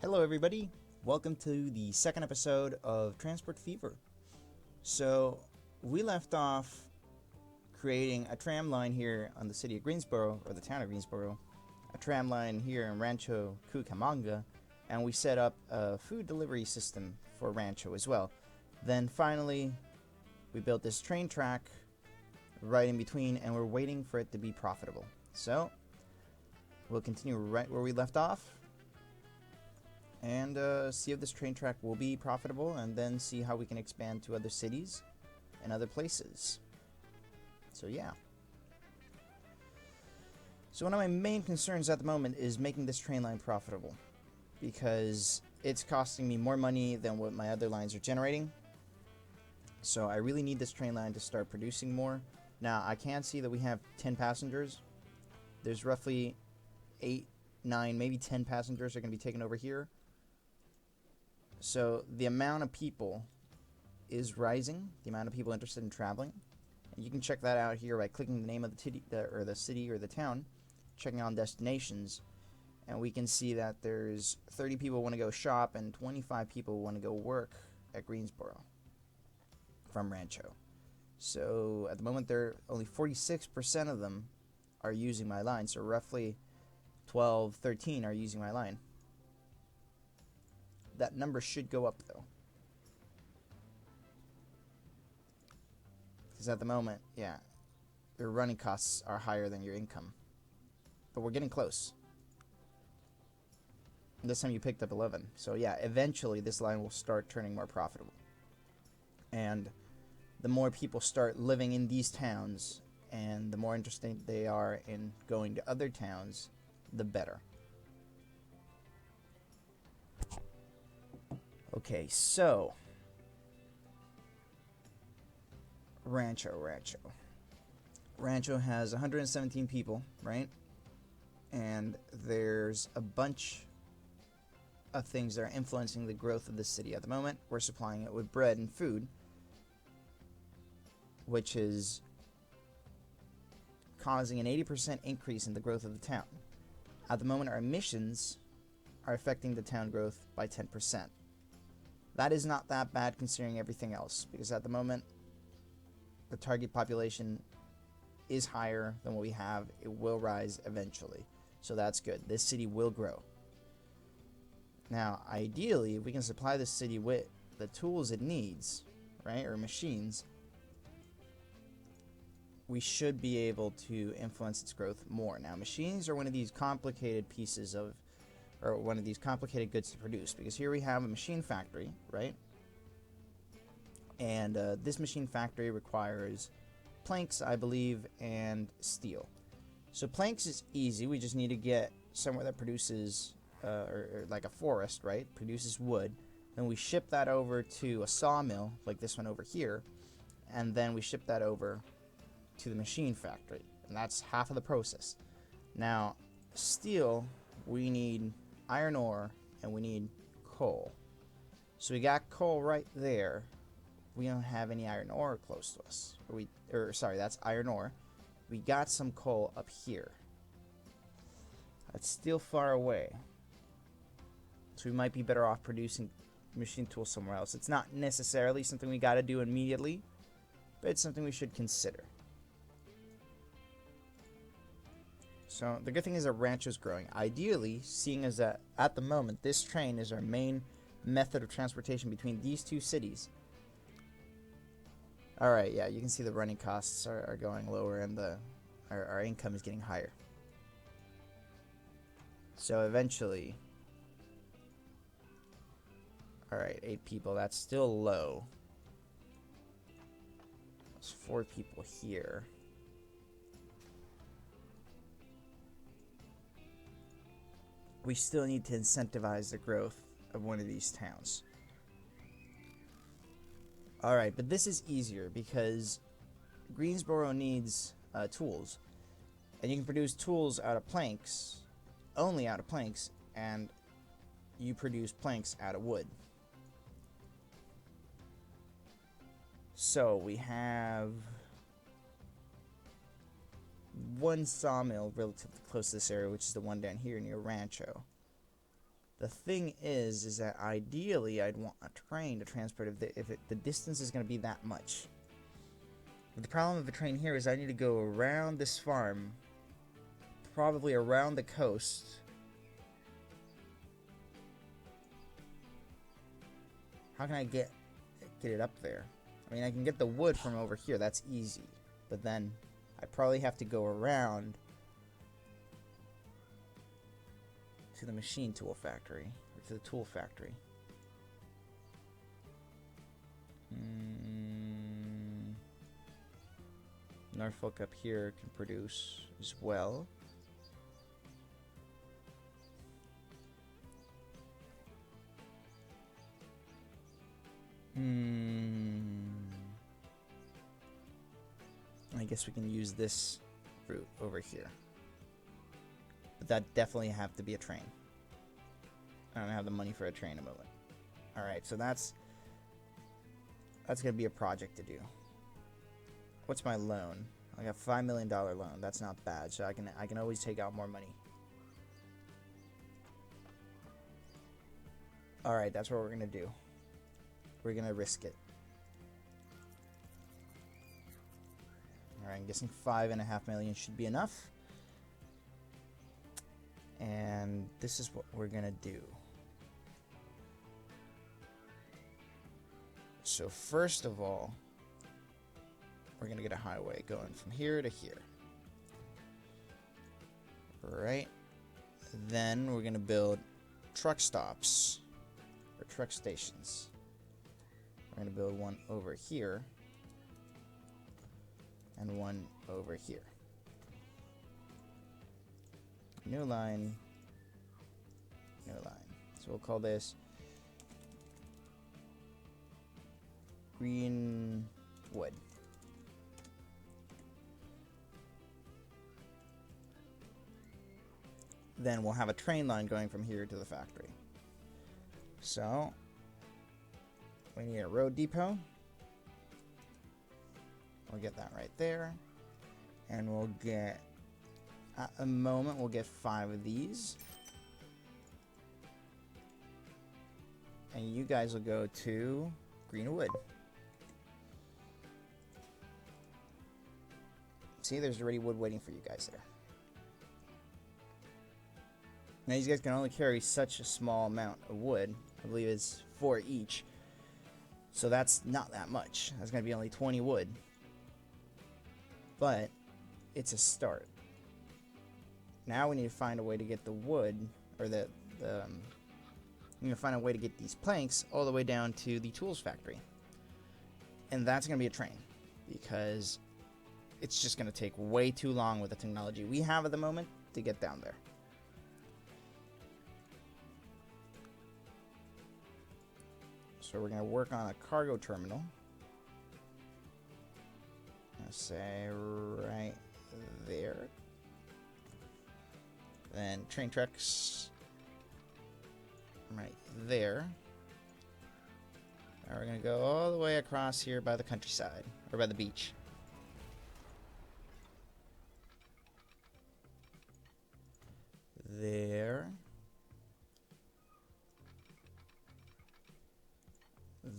Hello, everybody. Welcome to the second episode of Transport Fever. So, we left off creating a tram line here on the city of Greensboro, or the town of Greensboro, a tram line here in Rancho Cucamonga, and we set up a food delivery system for Rancho as well. Then finally, we built this train track right in between, and we're waiting for it to be profitable. So, we'll continue right where we left off and see if this train track will be profitable, and then see how we can expand to other cities and other places. So yeah. So one of my main concerns at the moment is making this train line profitable, because it's costing me more money than what my other lines are generating. So I really need this train line to start producing more. Now I can see that we have 10 passengers. There's roughly 8, 9, maybe 10 passengers are going to be taken over here. So the amount of people is rising, the amount of people interested in traveling. And you can check that out here by clicking the name of the city or the town, checking on destinations, and we can see that there's 30 people want to go shop and 25 people want to go work at Greensboro from Rancho. So at the moment, there only 46% of them are using my line, so roughly 12, 13 are using my line. That number should go up, though. Because at the moment, yeah, your running costs are higher than your income. But we're getting close. This time you picked up 11. So yeah, eventually this line will start turning more profitable. And the more people start living in these towns, and the more interested they are in going to other towns, the better. Okay, so Rancho has 117 people, right? And there's a bunch of things that are influencing the growth of the city at the moment. We're supplying it with bread and food, which is causing an 80% increase in the growth of the town. At the moment, our emissions are affecting the town growth by 10%. That is not that bad considering everything else, because at the moment, the target population is higher than what we have. It will rise eventually, so that's good. This city will grow. Now, ideally, if we can supply the city with the tools it needs, right, or machines, we should be able to influence its growth more. Now, machines are one of these complicated pieces of, or one of these complicated goods to produce, because here we have a machine factory, right? And this machine factory requires planks, I believe, and steel. So planks is easy. We just need to get somewhere that produces, or like a forest, right? Produces wood. Then we ship that over to a sawmill, like this one over here, and then we ship that over to the machine factory. And that's half of the process. Now, steel, we need iron ore, and we need coal. So we got coal right there. We don't have any iron ore close to us. That's iron ore. We got some coal up here. It's still far away. So we might be better off producing machine tools somewhere else. It's not necessarily something we got to do immediately, but it's something we should consider. So the good thing is that Rancho's growing. Ideally, seeing as that at the moment this train is our main method of transportation between these two cities. Alright, yeah, you can see the running costs are going lower, and our income is getting higher. So eventually, alright, 8 people, that's still low. There's 4 people here. We still need to incentivize the growth of one of these towns. Alright, but this is easier because Greensboro needs tools. And you can produce tools out of planks, only out of planks, and you produce planks out of wood. So we have one sawmill relatively close to this area, which is the one down here near Rancho. The thing is that ideally I'd want a train to transport if the distance is going to be that much. But the problem with the train here is I need to go around this farm, probably around the coast. How can I get it up there? I mean, I can get the wood from over here. That's easy. But then I probably have to go around to the machine tool factory, or to the tool factory. Norfolk up here can produce as well. I guess we can use this route over here. But that definitely have to be a train. I don't have the money for a train to move it. Alright, so that's gonna be a project to do. What's my loan? I got $5 million loan. That's not bad. So I can always take out more money. Alright, that's what we're gonna do. We're gonna risk it. Alright, I'm guessing $5.5 million should be enough. And this is what we're gonna do. So first of all, we're gonna get a highway going from here to here. Right? Then we're gonna build truck stops, or truck stations. We're gonna build one over here, and one over here. New line, new line. So we'll call this Greenwood. Then we'll have a train line going from here to the factory. So we need a road depot. We'll get that right there. And we'll get, at the moment, we'll get 5 of these. And you guys will go to Greenwood. See, there's already wood waiting for you guys there. Now, these guys can only carry such a small amount of wood. I believe it's 4 each. So that's not that much. That's going to be only 20 wood. But it's a start. Now we need to find a way to get the wood, or we need to find a way to get these planks all the way down to the tools factory. And that's going to be a train, because it's just going to take way too long with the technology we have at the moment to get down there. So we're going to work on a cargo terminal. I'll say right there. Then train tracks right there. Now we're going to go all the way across here by the countryside, or by the beach. There.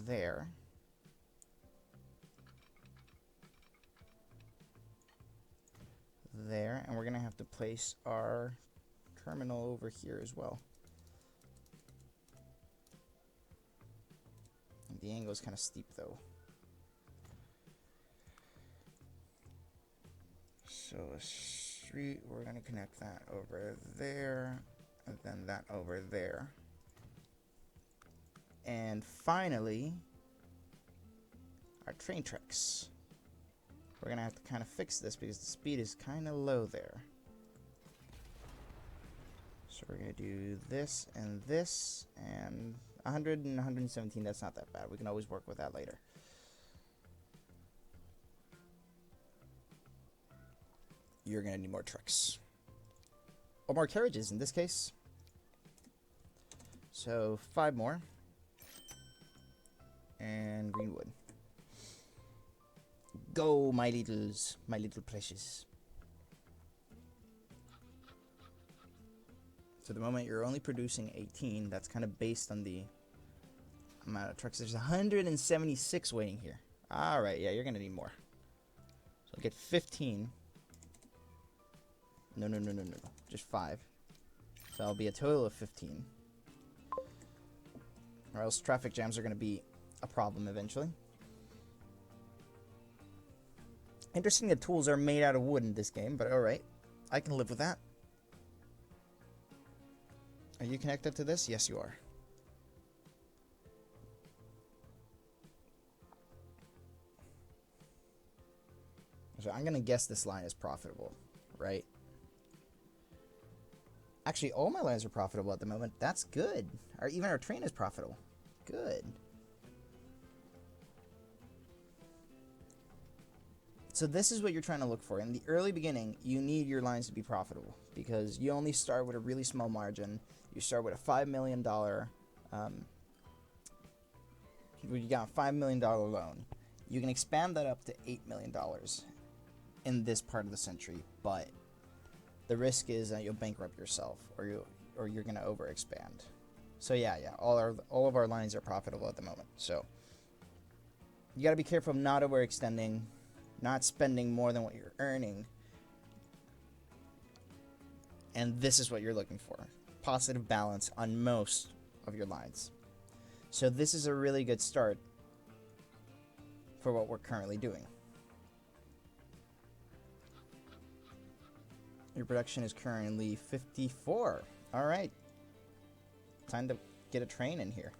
There. There. And we're going to have to place our terminal over here as well. The angle is kind of steep though. So a street, we're going to connect that over there, and then that over there. And finally, our train tracks. We're going to have to kind of fix this because the speed is kind of low there. So we're going to do this, and 100 and 117, that's not that bad. We can always work with that later. You're going to need more trucks. Or more carriages in this case. So 5 more. And Greenwood. Go, my littles, my little precious. So at the moment you're only producing 18. That's kind of based on the amount of trucks. There's 176 waiting here. All right, yeah, you're gonna need more. So I'll get 15. No, just 5. So I'll be a total of 15. Or else traffic jams are gonna be a problem eventually. Interesting that tools are made out of wood in this game, but alright. I can live with that. Are you connected to this? Yes, you are. So I'm going to guess this line is profitable, right? Actually, all my lines are profitable at the moment. That's good. Or even our train is profitable. Good. So this is what you're trying to look for. In the early beginning, you need your lines to be profitable because you only start with a really small margin. You start with a $5 million, you got a $5 million loan. You can expand that up to $8 million in this part of the century, but the risk is that you'll bankrupt yourself or you're going to overexpand. So yeah, all of our lines are profitable at the moment. So you got to be careful of not overextending, not spending more than what you're earning. And this is what you're looking for. Positive balance on most of your lines. So this is a really good start for what we're currently doing. Your production is currently 54. All right. Time to get a train in here.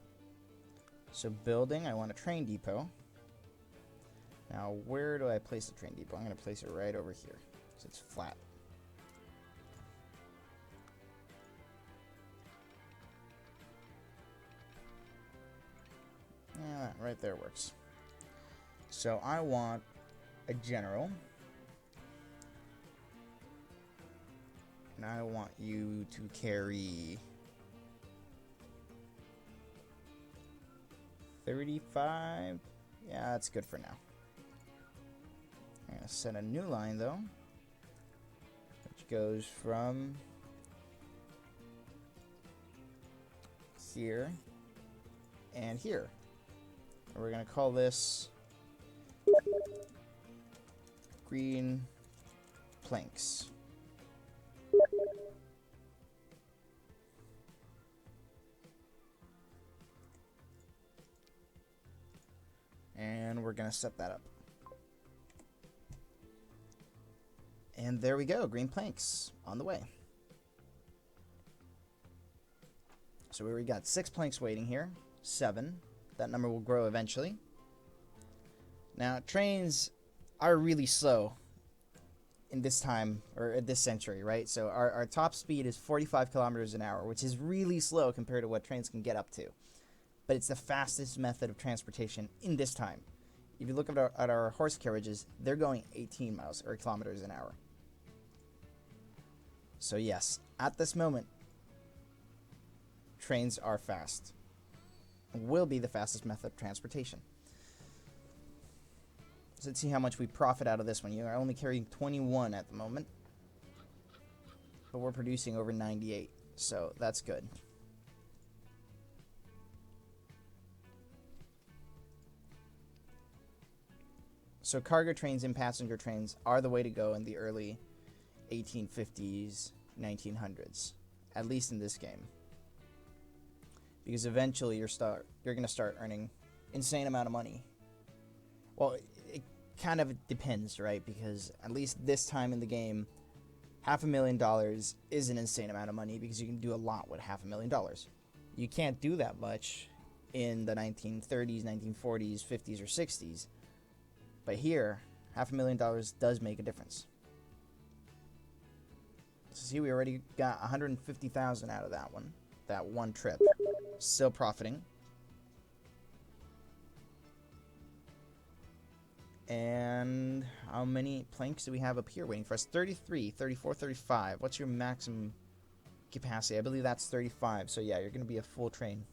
So building, I want a train depot. Now, where do I place the train depot? I'm going to place it right over here because it's flat. Yeah, right there works. So I want a general. And I want you to carry 35. Yeah, that's good for now. I'm going to set a new line, though, which goes from here and here. And we're going to call this green planks. And we're going to set that up. And there we go, green planks on the way. So we already got 6 planks waiting here, 7. That number will grow eventually. Now, trains are really slow in this time, or at this century, right? So our top speed is 45 kilometers an hour, which is really slow compared to what trains can get up to. But it's the fastest method of transportation in this time. If you look at our horse carriages, they're going 18 miles or kilometers an hour. So yes, at this moment, trains are fast. Will be the fastest method of transportation. So let's see how much we profit out of this one. You are only carrying 21 at the moment, but we're producing over 98, so that's good. So cargo trains and passenger trains are the way to go in the early 1850s, 1900s, at least in this game. Because eventually you're going to start earning insane amount of money. Well, it kind of depends, right? Because at least this time in the game, $500,000 is an insane amount of money because you can do a lot with $500,000. You can't do that much in the 1930s, 1940s, 50s, or 60s. But here, $500,000 does make a difference. So see, we already got $150,000 out of that one trip. Still profiting. And how many planks do we have up here waiting for us? 33, 34, 35. What's your maximum capacity? I believe that's 35. So yeah, you're going to be a full train.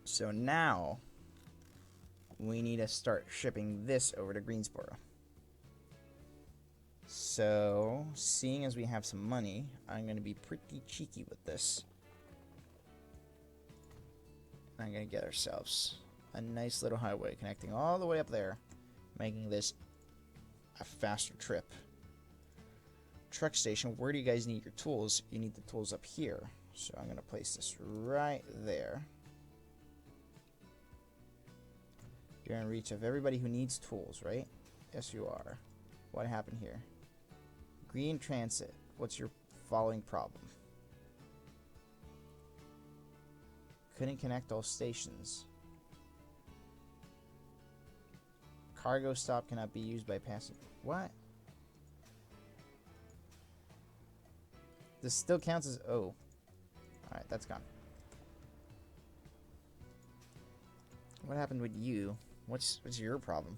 So now we need to start shipping this over to Greensboro. So, seeing as we have some money, I'm going to be pretty cheeky with this. I'm going to get ourselves a nice little highway connecting all the way up there, making this a faster trip. Truck station, where do you guys need your tools? You need the tools up here. So I'm going to place this right there. You're in reach of everybody who needs tools, right? Yes, you are. What happened here? Green Transit. What's your following problem? Couldn't connect all stations. Cargo stop cannot be used by passing. What? This still counts as... Oh. Alright, that's gone. What happened with you? What's your problem?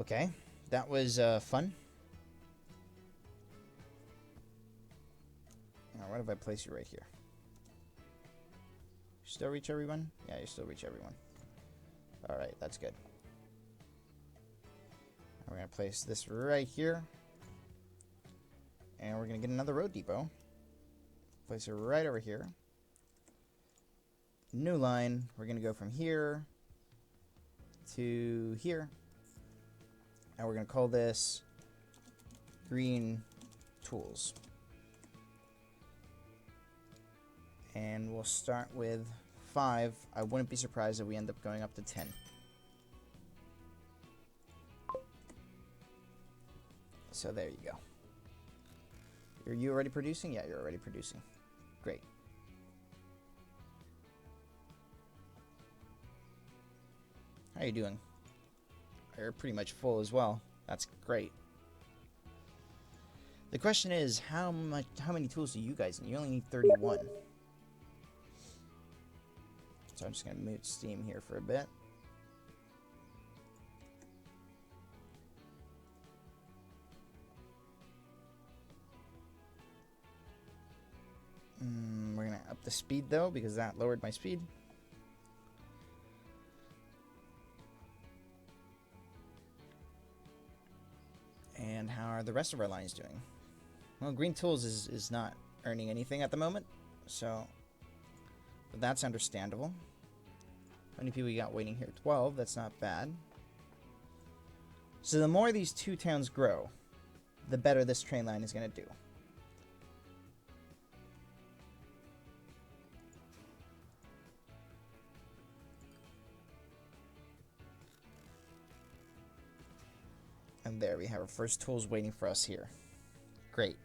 Okay, that was fun. Now, where if I place you right here? Still reach everyone? Yeah, you still reach everyone. Alright, that's good. We're going to place this right here. And we're going to get another road depot. Place it right over here. New line. We're going to go from here to here. And we're going to call this Green Tools. And we'll start with 5. I wouldn't be surprised if we end up going up to 10. So there you go. Are you already producing? Yeah, you're already producing. Great. How are you doing? You're pretty much full as well. That's great. The question is, how many tools do you guys need? You only need 31. So I'm just going to mute Steam here for a bit. We're going to up the speed though, because that lowered my speed. And how are the rest of our lines doing? Well, Green Tools is not earning anything at the moment, so but that's understandable. How many people we got waiting here? 12, that's not bad. So the more these two towns grow, the better this train line is going to do. And there we have our first tools waiting for us here. Great.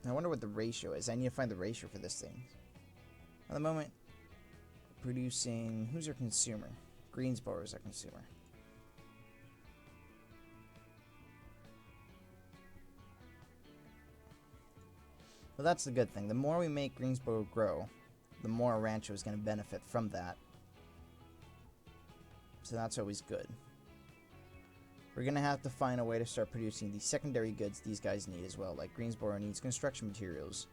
I wonder what the ratio is. I need to find the ratio for this thing. At the moment, producing... Who's our consumer? Greensboro is our consumer. Well, that's the good thing. The more we make Greensboro grow, the more Rancho is going to benefit from that. So that's always good. We're going to have to find a way to start producing the secondary goods these guys need as well. Like Greensboro needs construction materials,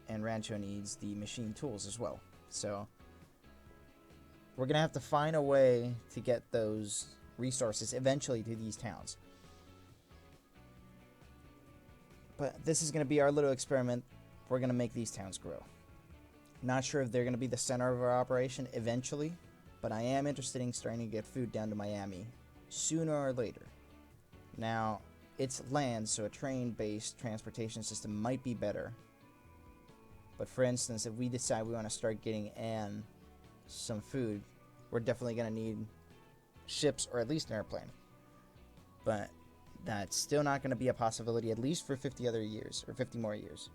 and Rancho needs the machine tools as well. So we're going to have to find a way to get those resources eventually to these towns. But this is going to be our little experiment. We're going to make these towns grow. Not sure if they're going to be the center of our operation eventually, but I am interested in starting to get food down to Miami sooner or later. Now, it's land, so a train-based transportation system might be better. But for instance, if we decide we want to start getting Anne some food, we're definitely going to need ships or at least an airplane. But that's still not going to be a possibility, at least for 50 other years, or 50 more years.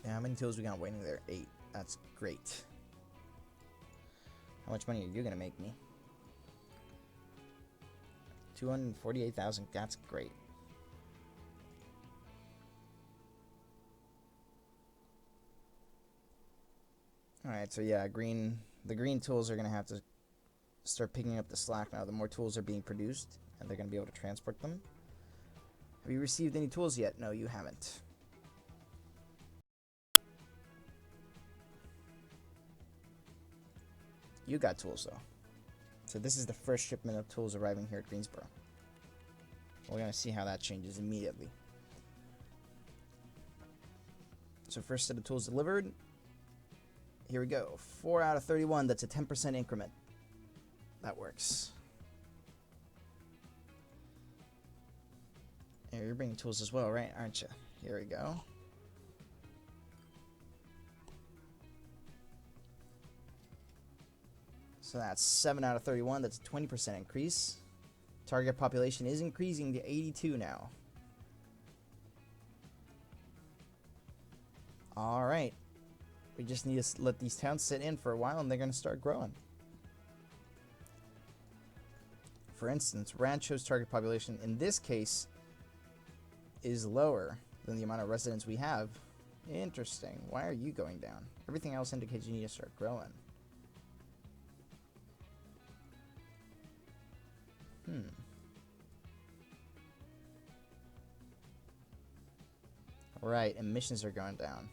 Yeah, how many tools we got waiting there? 8. That's great. How much money are you going to make me? 248,000. That's great. Alright, so yeah, Green The green tools are going to have to start picking up the slack now. The more tools are being produced, and they're going to be able to transport them. Have you received any tools yet? No, you haven't. You got tools, though. So this is the first shipment of tools arriving here at Greensboro. We're going to see how that changes immediately. So first set of tools delivered. Here we go. 4 out of 31. That's a 10% increment. That works. Here, you're bringing tools as well, right? Aren't you? Here we go. So that's 7 out of 31. That's a 20% increase. Target population is increasing to 82 now. Alright. We just need to let these towns sit in for a while and they're going to start growing. For instance, Rancho's target population in this case is lower than the amount of residents we have. Interesting. Why are you going down? Everything else indicates you need to start growing. Right, emissions are going down.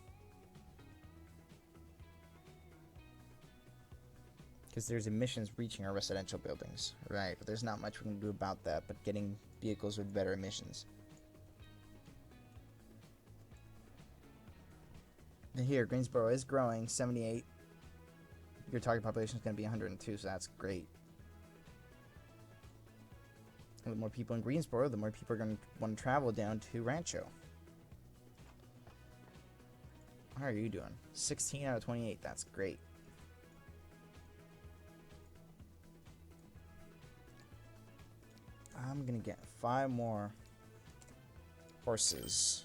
Because there's emissions reaching our residential buildings. Right, but there's not much we can do about that, but getting vehicles with better emissions. And here, Greensboro is growing, 78. Your target population is going to be 102, so that's great. And the more people in Greensboro, the more people are going to want to travel down to Rancho. How are you doing? 16 out of 28. That's great. I'm going to get 5 more horses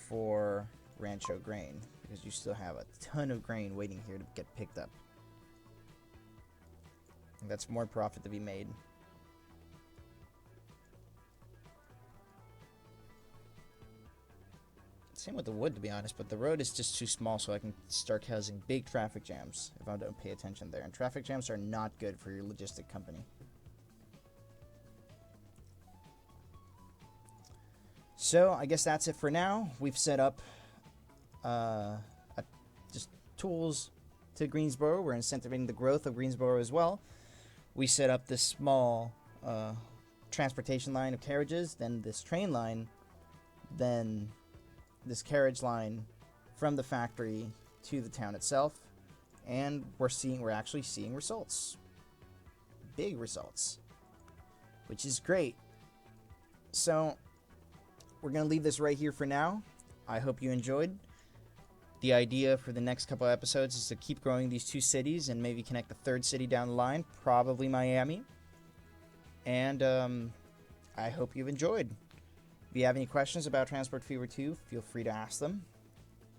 for Rancho grain because you still have a ton of grain waiting here to get picked up. And that's more profit to be made. Same with the wood, to be honest, but the road is just too small, so I can start causing big traffic jams if I don't pay attention there. And traffic jams are not good for your logistic company. So I guess that's it for now. We've set up just tools to Greensboro. We're incentivizing the growth of Greensboro as well. We set up this small transportation line of carriages, then this train line, then this carriage line from the factory to the town itself, and we're actually seeing results. Big results, which is great. So we're going to leave this right here for now. I hope you enjoyed. The idea for the next couple of episodes is to keep growing these 2 cities and maybe connect the 3rd city down the line, probably Miami. And I hope you've enjoyed. If you have any questions about Transport Fever 2, feel free to ask them.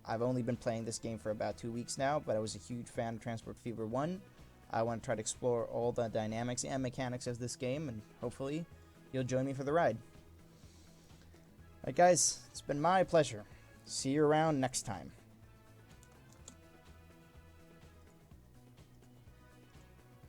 I've only been playing this game for about 2 weeks now, but I was a huge fan of Transport Fever 1. I want to try to explore all the dynamics and mechanics of this game, and hopefully you'll join me for the ride. Alright guys, it's been my pleasure. See you around next time.